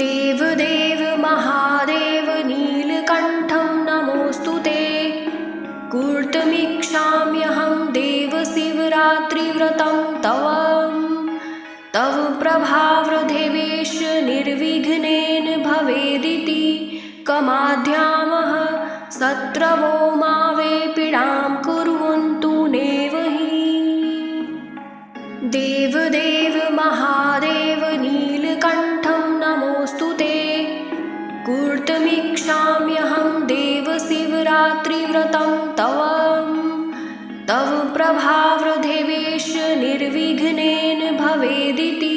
देवदेव महादेव नीलकण्ठं नमोऽस्तु ते। कर्तुमिच्छाम्यहं देवशिवरात्रिव्रतं तव प्रभावदेवेश निर्विघ्नेन भवेदिति कमाध्यामः शत्रवो मा वे पीडां कुर्वन्तु नैव हि। देवदेव महादेव नीलकण्ठं नमोऽस्तु ते। कर्तुमिच्छाम्यहं देवशिवरात्रिव्रतं तव प्रभावदेवेश निर्विघ्नेन भवेदिति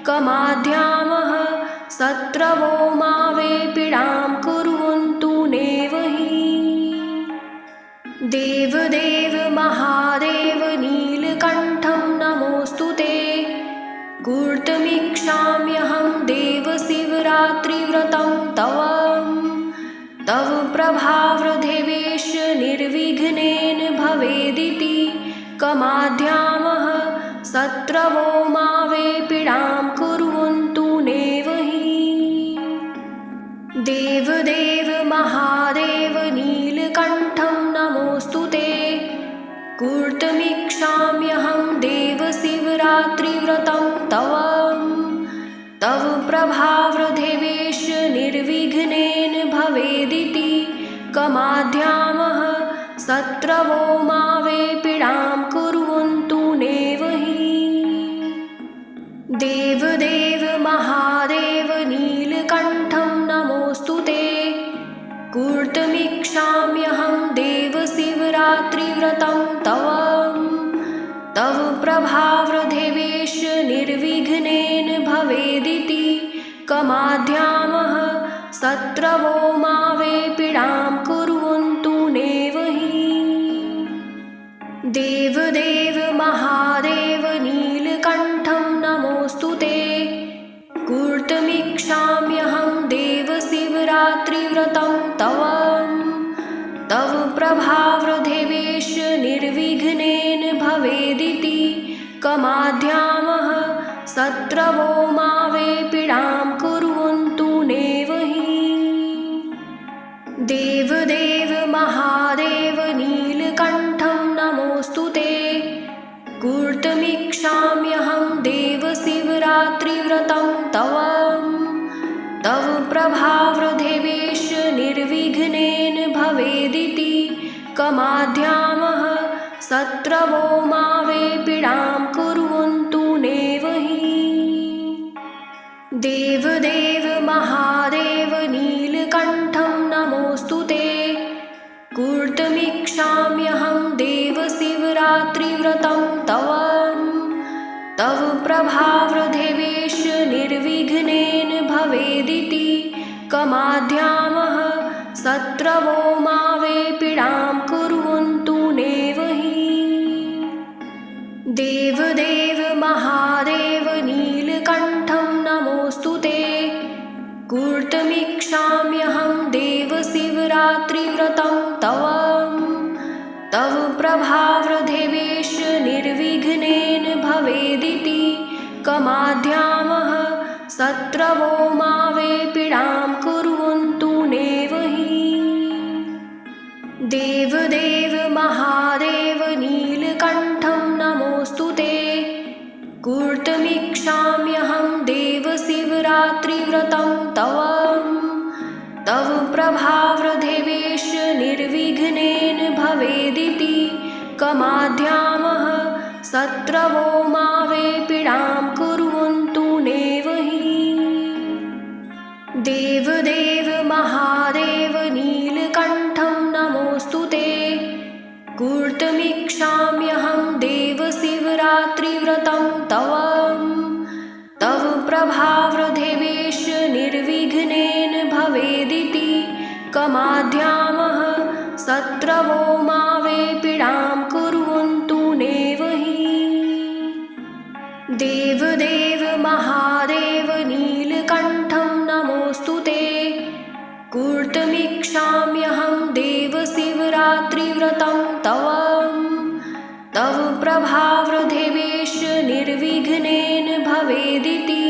कमाध्यामः शत्रवो मा वे पीडां कुर्वन्तु नैव हि। देवदेव महादेव नीलकण्ठं नमोऽस्तु ते। कर्तुमिच्छाम्यहं देवशिवरात्रिव्रतं तव प्रभावदेवेश निर्विघ्नेन भवेदिति कमाध्यामः शत्रवो मा वे पीडां कुर्वन्तु नैव हि। देवदेव महादेव नीलकण्ठं नमोऽस्तु ते। कर्तुमिच्छाम्यहं देवशिवरात्रिव्रतं तव प्रभावदेवेश निर्विघ्नेन भवेदिति कमाध्यामः शत्रवो मा वे पीडां कुर्वन्तु नैव हि। देवदेव महादेव नीलकण्ठं नमोऽस्तु ते। कर्तुमिच्छाम्यहं देवशिवरात्रिव्रतं तव प्रभावदेवेश निर्विघ्नेन भवेदिति कमाध्यामः शत्रवो मा वे पीडां कुर्वन्तु नैव हि। देवदेव महादेव नीलकण्ठं नमोऽस्तु ते। कर्तुमिच्छाम्यहं देवशिवरात्रिव्रतं तव प्रभावदेवेश निर्विघ्नेन भवेदिति कमाध्यामः शत्रवो मा वे पीडां कुर्वन्तु नैव हि। देवदेव महादेव नीलकण्ठं नमोऽस्तु ते। कर्तुमिच्छाम्यहं देवशिवरात्रिव्रतं तव प्रभावदेवेश निर्विघ्नेन भवेदिति कमाध्यामः शत्रवो मा वे पीडां कुर्वन्तु नैव हि। देवदेव महादेव नीलकण्ठं नमोऽस्तु ते। कर्तुमिच्छाम्यहं देवशिवरात्रिव्रतं तव प्रभावदेवेश निर्विघ्नेन भवेदिति कमाध्यामः शत्रवो मा वे पीडां कुर्वन्तु नैव हि। देवदेव महादेव नीलकण्ठं नमोऽस्तु ते। कर्तुमिच्छाम्यहं देवशिवरात्रिव्रतं तव प्रभावदेवेश निर्विघ्नेन भवेदिति कमाध्यामः शत्रवो मा वे पीडां कुर्वन्तु नैव हि। देवदेव महादेव नीलकण्ठं नमोऽस्तु ते। कर्तुमिच्छाम्यहं देवशिवरात्रिव्रतं तव प्रभावदेवेश निर्विघ्नेन भवेदिति कमाध्यामः शत्रवो मा वे पीडां कुर्वन्तु नैव हि। देवदेव महादेव नीलकण्ठं नमोऽस्तु ते। कर्तुमिच्छाम्यहं देवशिवरात्रिव्रतं तव प्रभावदेवेश निर्विघ्नेन भवेदिति कमाध्यामः शत्रवो मा वे पीडां कुर्वन्तु नैव हि। देवदेव महादेव नीलकण्ठं नमोऽस्तु ते। कर्तुमिच्छाम्यहं देवशिवरात्रिव्रतं तव प्रभावदेवेश निर्विघ्नेन भवेदिति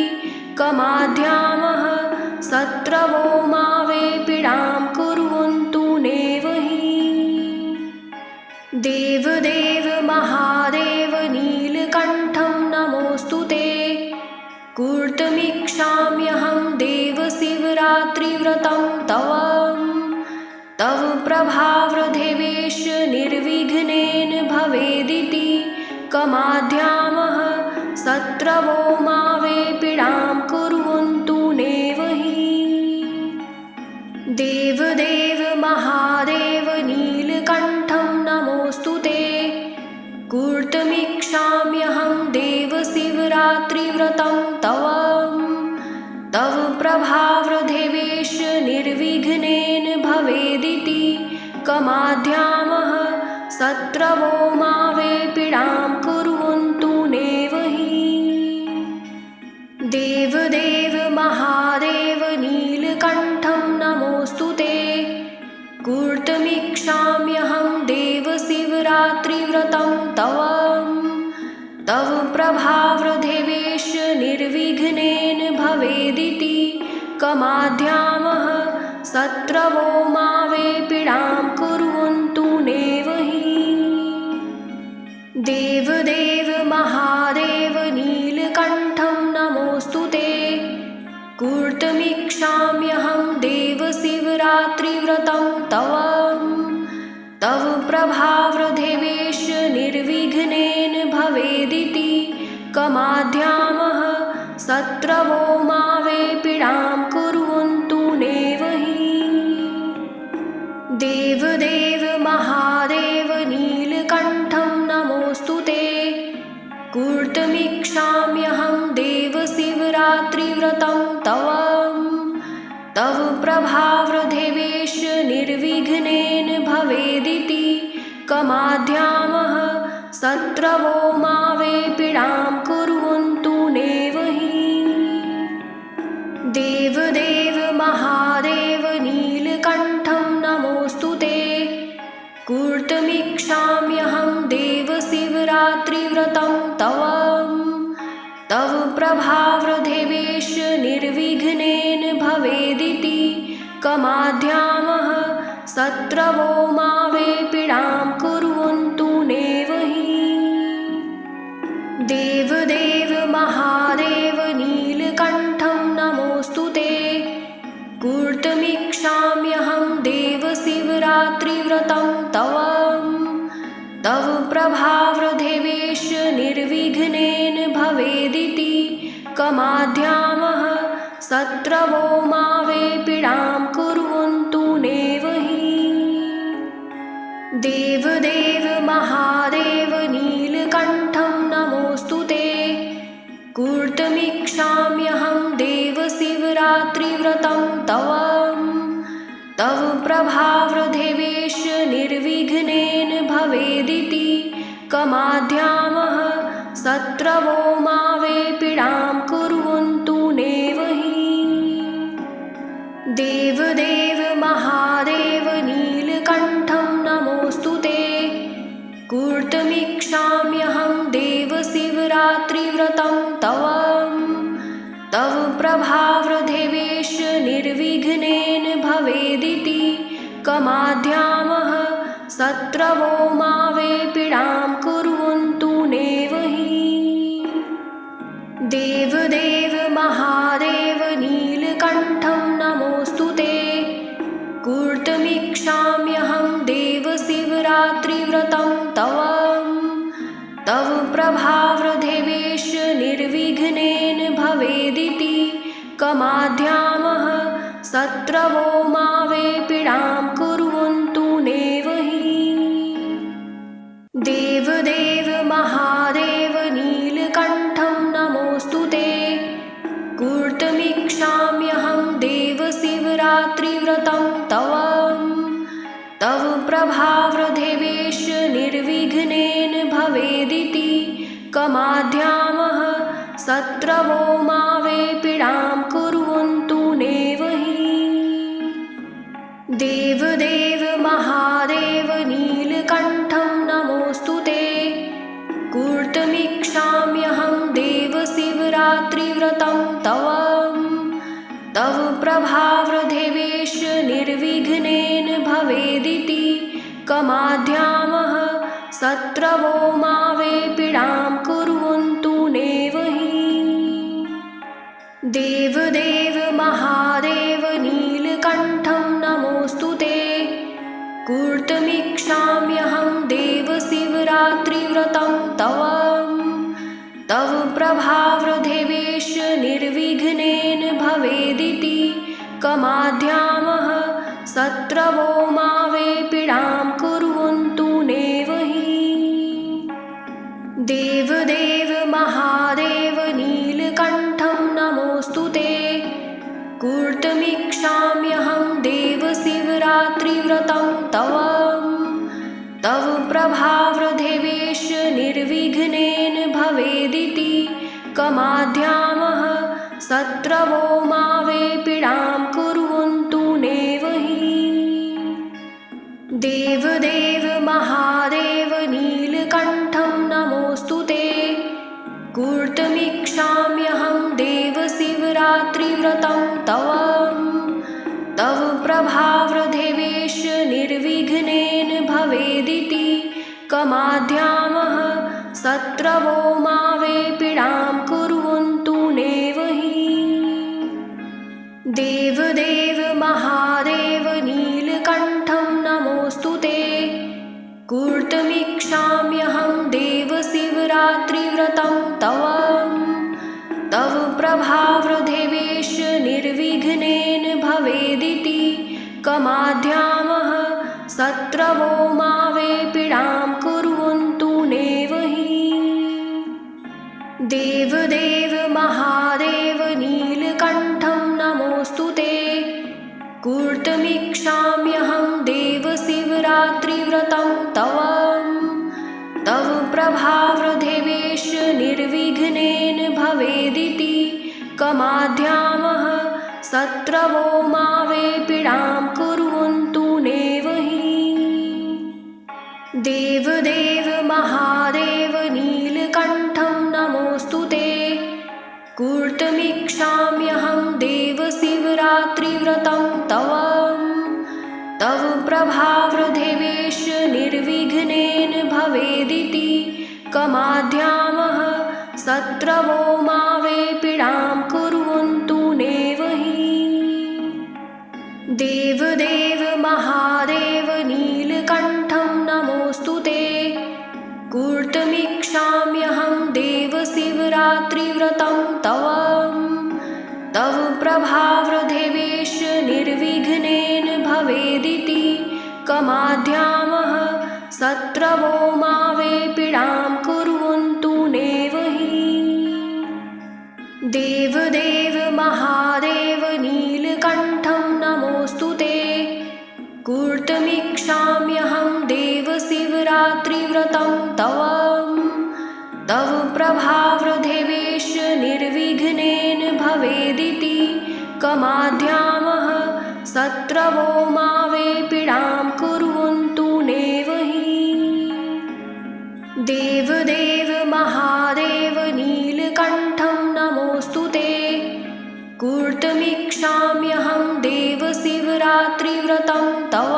कमाध्यामः शिवरात्रिव्रतं तव तव प्रभावृद्धिवेश निर्विघ्नेन भवेदिति कमाध्यामः शत्रवो मा वे पीडां कुर्वन्तु नैव हि। देवदेव महादेव नीलकण्ठं नमोऽस्तु ते कर्तुमिच्छाम्यहं देवशिवरात्रिव्रतं तव तव प्रभावृद्धिवेश निर्विघ्नेन भवेदिति कमाध्यामः शत्रवो मा वे पीडां कुर्वन्तु नैव हि। देवदेव महादेव नीलकण्ठं नमोऽस्तु ते कर्तुमिच्छाम्यहं देवशिवरात्रिव्रतं तव तव प्रभावृद्धिवेश निर्विघ्नेन भवेदिति कमाध्यामः शत्रवो मा वे पीडां कुर्वन्तु नैव हि। देवदेव महादेव नीलकण्ठं नमोऽस्तु ते कर्तुमिच्छाम्यहं देवशिवरात्रिव्रतं तव तव प्रभावृद्धिवेश निर्विघ्नेन भवेदिति कमाध्यामः शत्रवो मा वे पीडां कुर्वन्तु नैव हि। देवदेव महादेव नीलकण्ठं नमोऽस्तु ते कर्तुमिच्छाम्यहं देवशिवरात्रिव्रतं तव तव प्रभावृद्धिवेश निर्विघ्नेन भवेदिति कमाध्यामः शत्रवो मा वे पीडां कुर्वन्तु नैव हि। देवदेव महादेव नीलकण्ठं नमोऽस्तु ते कर्तुमिच्छाम्यहं देवशिवरात्रिव्रतं तव तव प्रभावृद्धिवेश निर्विघ्नेन भवेदिति कमाध्यामः शत्रवो मा वे पीडां कुर्वन्तु नैव हि। देवदेव महादेव नीलकण्ठं नमोऽस्तु ते कर्तुमिच्छाम्यहं देवशिवरात्रिव्रतं तव तव प्रभावृद्धिवेश निर्विघ्नेन भवेदिति कमाध्यामः शत्रवो मा वे पीडां कुर्वन्तु नैव हि। देवदेव महादेव नीलकण्ठं नमोऽस्तु ते कर्तुमिच्छाम्यहं देवशिवरात्रिव्रतं तव तव प्रभावृद्धिवेश निर्विघ्नेन भवेदिति कमाध्यामः शत्रवो मा वे पीडां कुर्वन्तु नैव हि। देवदेव महादेव नीलकण्ठं नमोऽस्तु ते कर्तुमिच्छाम्यहं देवशिवरात्रिव्रतं तव तव प्रभावृद्धिवेश निर्विघ्नेन भवेदिति कमाध्यामः शत्रवो मा वे पीडां कुर्वन्तु नैव हि। देवदेव महादेव नीलकण्ठं नमोऽस्तु ते कर्तुमिच्छाम्यहं देवशिवरात्रिव्रतं तव तव प्रभावृद्धिवेश निर्विघ्नेन भवेदिति कमाध्यामः शत्रवो मा वे पीडां कुर्वन्तु नैव हि। देवदेव महादेव नीलकण्ठं नमोऽस्तु ते कर्तुमिच्छाम्यहं देवशिवरात्रिव्रतं तव तव प्रभावृद्धिवेश निर्विघ्नेन भवेदिति कमाध्यामः शत्रवो मा वे पीडां कुर्वन्तु नैव हि। देवदेव महादेव नीलकण्ठं नमोऽस्तु ते कर्तुमिच्छाम्यहं देवशिवरात्रिव्रतं तव तव प्रभावृद्धिवेश निर्विघ्नेन भवेदिति कमाध्यामः शत्रवो मा वे पीडां कुर्वन्तु नैव हि। देवदेव महादेव नीलकण्ठं नमोऽस्तु ते। कर्तुमिच्छाम्यहं देवशिवरात्रिव्रतं तव। तव प्रभावदेवेश निर्विघ्नेन भवेदिति कमाध्यामः शत्रवो मा वे पीडां कुर्वन्तु नैव हि। देवदेव महादेव नीलकण्ठं नमोऽस्तु ते। कर्तुमिच्छाम्यहं देवशिवरात्रिव्रतं तव। तव प्रभावदेवेश निर्विघ्नेन भवेदिति कमाध्यामः शत्रवो मा वे पीडां कुर्वन्तु नैव हि। देवदेव महादेव नीलकण्ठं नमोऽस्तु ते। कर्तुमिच्छाम्यहं देवशिवरात्रिव्रतं तव। तव प्रभावदेवेश निर्विघ्नेन भवेदिति कमाध्यामः शत्रवो मा वे पीडां कुर्वन्तु नैव हि। देवदेव महादेव नीलकण्ठं नमोऽस्तु ते। कर्तुमिच्छाम्यहं देवशिवरात्रिव्रतं तव। तव प्रभावदेवेश निर्विघ्नेन भवेदिति कमाध्यामः शत्रवो मा वे पीडां कुर्वन्तु नैव हि। देवदेव महादेव नीलकण्ठं नमोऽस्तु ते। कर्तुमिच्छाम्यहं देवशिवरात्रिव्रतं तव। तव प्रभावदेवेश निर्विघ्नेन भवेदिति कमाध्यामः शत्रवो मा वे पीडां कुर्वन्तु नैव हि। देवदेव महादेव नीलकण्ठं नमोऽस्तु ते। कर्तुमिच्छाम्यहं देवशिवरात्रिव्रतं तव। तव प्रभावदेवेश निर्विघ्नेन भवेदिति कमाध्यामः शत्रवो मा वे पीडां कुर्वन्तु नैव हि। देवदेव महादेव नीलकण्ठं नमोऽस्तु ते। कर्तुमिच्छाम्यहं देवशिवरात्रिव्रतं तव। तव प्रभावदेवेश निर्विघ्नेन भवेदिति कमाध्यामः शत्रवो मा वे पीडां कुर्वन्तु नैव हि। देवदेव महादेव नीलकण्ठं नमोऽस्तु ते। कर्तुमिच्छाम्यहं देवशिवरात्रिव्रतं तव। तव प्रभावदेवेश निर्विघ्नेन भवेदिति कमाध्यामः शत्रवो मा वे पीडां कुर्वन्तु नैव हि। देवदेव महादेव नीलकण्ठं नमोऽस्तु ते। कर्तुमिच्छाम्यहं देवशिवरात्रिव्रतं तव।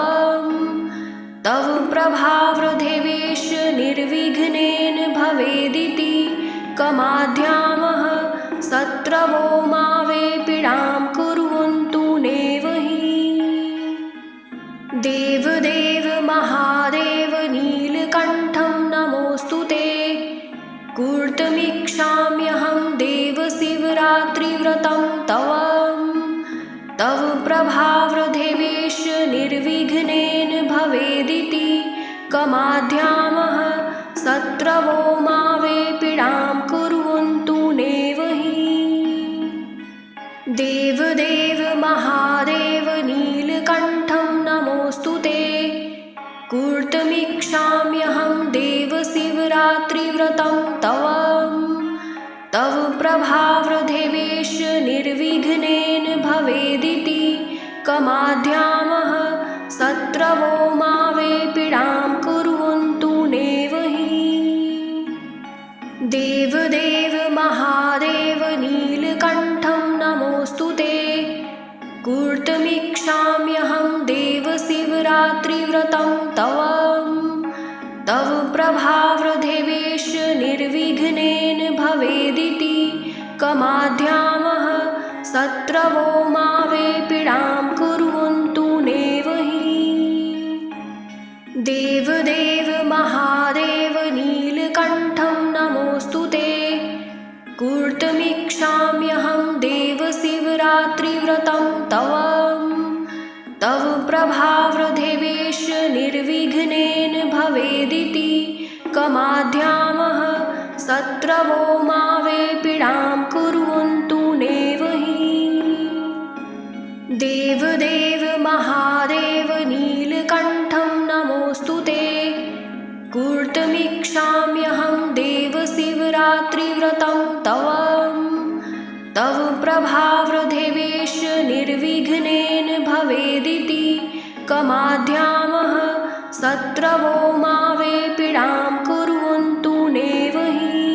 तव प्रभावदेवेश निर्विघ्नेन भवेदिति कमाध्यामः शत्रवो मा वे पीडां कुर्वन्तु नैव हि। देवदेव महादेव नीलकण्ठं नमोऽस्तु ते। कर्तुमिच्छाम्यहं देवशिवरात्रिव्रतं तव। तव प्रभावदेवेश निर्विघ्नेन भवेदिति कमाध्यामः शत्रवो मा वे पीडां कुर्वन्तु नैव हि। देवदेव महादेव नीलकण्ठं नमोऽस्तु ते। कर्तुमिच्छाम्यहं देवशिवरात्रिव्रतं तव। तव प्रभावदेवेश निर्विघ्नेन भवेदिति कमाध्यामः शत्रवो मा वे पीडां कुर्वन्तु नैव हि। देवदेव महादेव नीलकण्ठं नमोऽस्तु ते। कर्तुमिच्छाम्यहं देवशिवरात्रिव्रतं तव। तव प्रभावदेवेश निर्विघ्नेन भवेदिति कमाध्यामः शत्रवो मावे पीडां कुर्वन्तु नैव हि। देवदेव महादेव नीलकण्ठं नमोऽस्तु ते। कर्तुमिच्छाम्यहं देवशिवरात्रिव्रतं तव प्रभावदेवेश निर्विघ्नेन भवेदिति कमाध्यामः शत्रवो मावे पीडां कुर्वन्तु नैव हि। देवदेव महादेव नीलकण्ठं नमोऽस्तु ते। कर्तुमिच्छाम्यहं देवशिवरात्रिव्रतं तव प्रभावदेवेश निर्विघ्नेन भवेदिति कमाध्यामः शत्रवो मावे पीडां कुर्वन्तु नैव हि।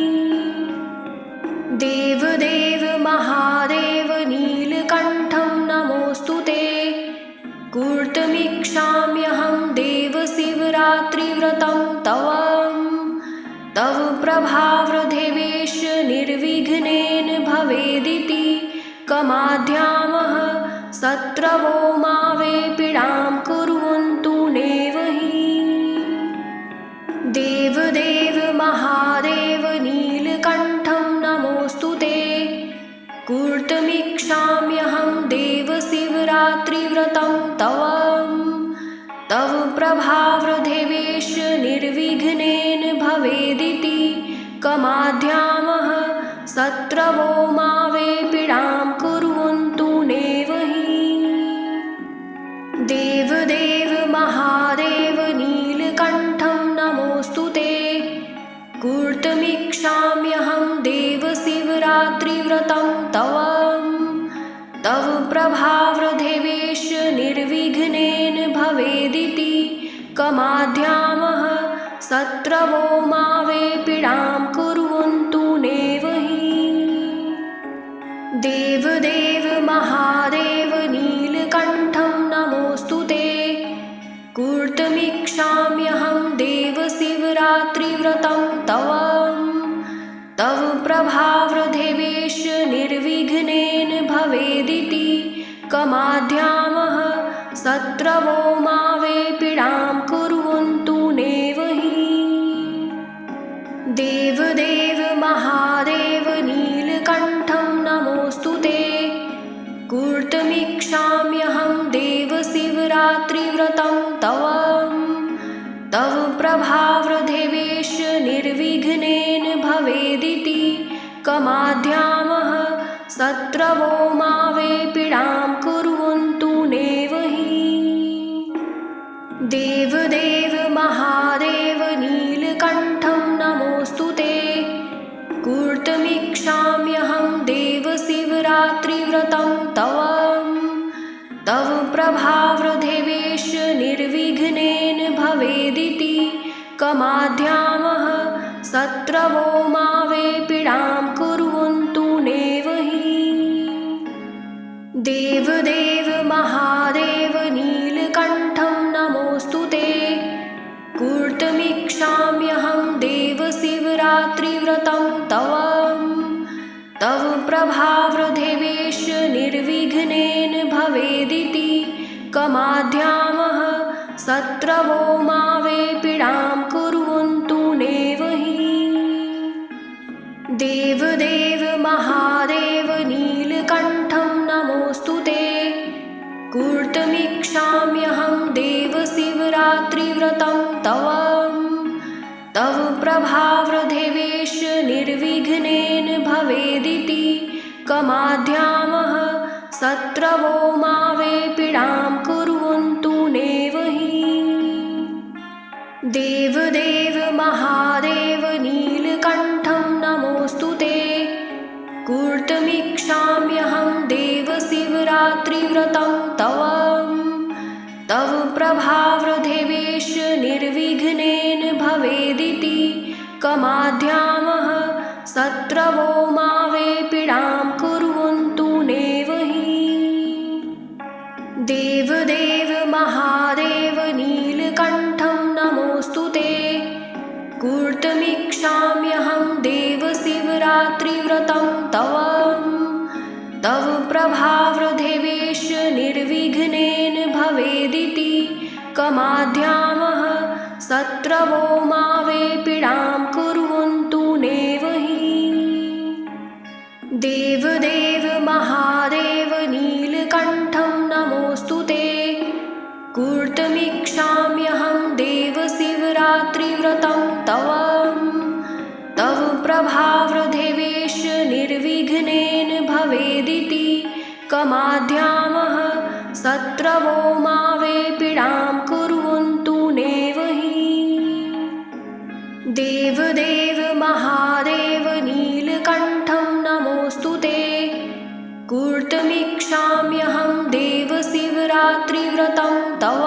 देवदेव महादेव नीलकण्ठं नमोऽस्तु ते। कर्तुमिच्छाम्यहं देवशिवरात्रिव्रतं तव प्रभावदेवेश निर्विघ्नेन भवेदिति कमाध्यामः शत्रवो मावे पीडां कुर्वन्तु नैव हि। देवदेव महादेव नीलकण्ठं नमोऽस्तु ते। कर्तुमिच्छाम्यहं देवशिवरात्रिव्रतं तव प्रभावदेवेश निर्विघ्नेन भवेदिति कमाध्यामः शत्रवो मावे पीडां कुर्वन्तु नैव हि। देवदेव महादेव नीलकण्ठं नमोऽस्तु ते। कर्तुमिच्छाम्यहं देवशिवरात्रिव्रतं तव प्रभावदेवेश निर्विघ्नेन भवेदिति कमाध्यामः शत्रवो मावे पीडां कुर्वन्तु नैव हि। देवदेव महादेव नीलकण्ठं नमोऽस्तु ते। कर्तुमिच्छाम्यहं देवशिवरात्रिव्रतं तव प्रभावदेवेश निर्विघ्नेन भवेदिति कमाध्यामः शत्रवो मावे पीडां कुर्वन्तु नैव हि। देवदेव महादेव नीलकण्ठं नमोऽस्तु ते। कर्तुमिच्छाम्यहं देवशिवरात्रिव्रतं तव प्रभावदेवेश निर्विघ्नेन भवेदिति कमाध्यामः शत्रवो मावे पीडां कुर्वन्तु नैव हि। देवदेव महादेव नीलकण्ठं नमोऽस्तु ते। कर्तुमिच्छाम्यहं देवशिवरात्रिव्रतं तव प्रभावदेवेश निर्विघ्नेन भवेदिति कमाध्यामः शत्रवो मावे पीडां कुर्वन्तु नैव हि। देवदेव महादेव नीलकण्ठं नमोऽस्तु ते। कर्तुमिच्छाम्यहं देवशिवरात्रिव्रतं तव प्रभावदेवेश निर्विघ्नेन भवेदिति कमाध्यामः शत्रवो मावे पीडां कुर्वन्तु नैव हि। देवदेव महादेव नीलकण्ठं नमोऽस्तु ते। कर्तुमिच्छाम्यहं देवशिवरात्रिव्रतं तव प्रभावदेवेश निर्विघ्नेन भवेदिति कमाध्यामः शत्रवो मावे पीडां कुर्वन्तु नैव हि। देवदेव महादेव नीलकण्ठं नमोऽस्तु ते। कर्तुमिच्छाम्यहं देवशिवरात्रिव्रतं तव प्रभावदेवेश निर्विघ्नेन भवेदिति कमाध्यामः शत्रवो मावे पीडां कुर्वन्तु नैव हि। देवदेव महादेव नीलकण्ठं नमोऽस्तु ते। कर्तुमिच्छाम्यहं देवशिवरात्रिव्रतं तव कमाध्यामः शत्रवो मा वे पीडां कुर्वन्तु नैव हि। देवदेव महादेव नीलकण्ठं नमोऽस्तु ते। कर्तुमिच्छाम्यहं देवशिवरात्रिव्रतं तव। तव प्रभावदेवेश निर्विघ्नेन भवेदिति कमाध्यामः शत्रवो मा वे पीडां कुर्वन्तु नैव हि। देवदेव महादेव नीलकण्ठं नमोऽस्तु ते। कर्तुमिच्छाम्यहं देवशिवरात्रिव्रतं तव।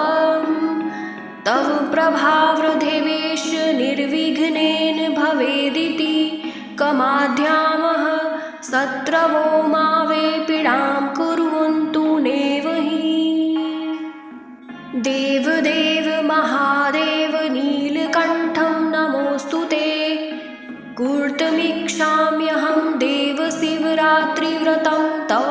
तव प्रभावदेवेश निर्विघ्नेन भवेदिति कमाध्यामः शत्रवो मा वे पीडां कुर्वन्तु नैव हि। देवदेव महादेव नीलकण्ठं नमोऽस्तु ते। कर्तुमिच्छाम्यहं देवशिवरात्रिव्रतं तव।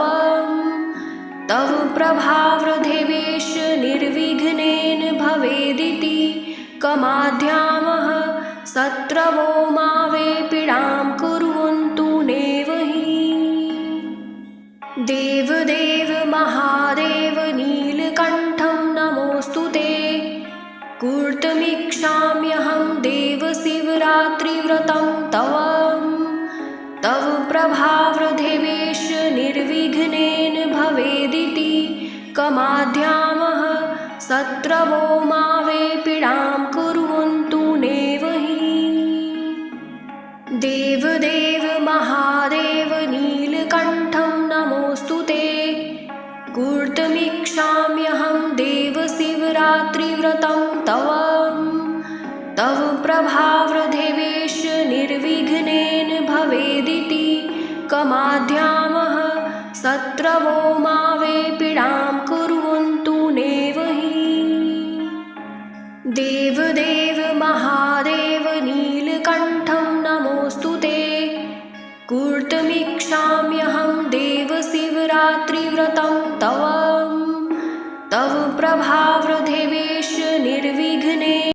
तव प्रभावदेवेश निर्विघ्नेन भवेदिति कमाध्यामः शत्रवो मा वे पीडां कुर्वन्तु नैव हि। देवदेव महादेव नीलकण्ठं नमोऽस्तु ते। कर्तुमिच्छाम्यहं देवशिवरात्रिव्रतं तव। तव प्रभावदेवेश निर्विघ्नेन भवेदिति कमाध्यामः शत्रवो मा वे पीडां कुर्वन्तु नैव हि। देवदेव महादेव नीलकण्ठं नमोऽस्तु ते। कर्तुमिच्छाम्यहं देवशिवरात्रिव्रतं तव। तव प्रभावदेवेश निर्विघ्नेन भवेदिति कमाध्यामः शत्रवो मा वे पीडां कुर्वन्तु नैव हि। देवदेव महादेव नीलकण्ठं नमोऽस्तु ते। कर्तुमिच्छाम्यहं देवशिवरात्रिव्रतं तव। तव प्रभावदेवेश निर्विघ्नेन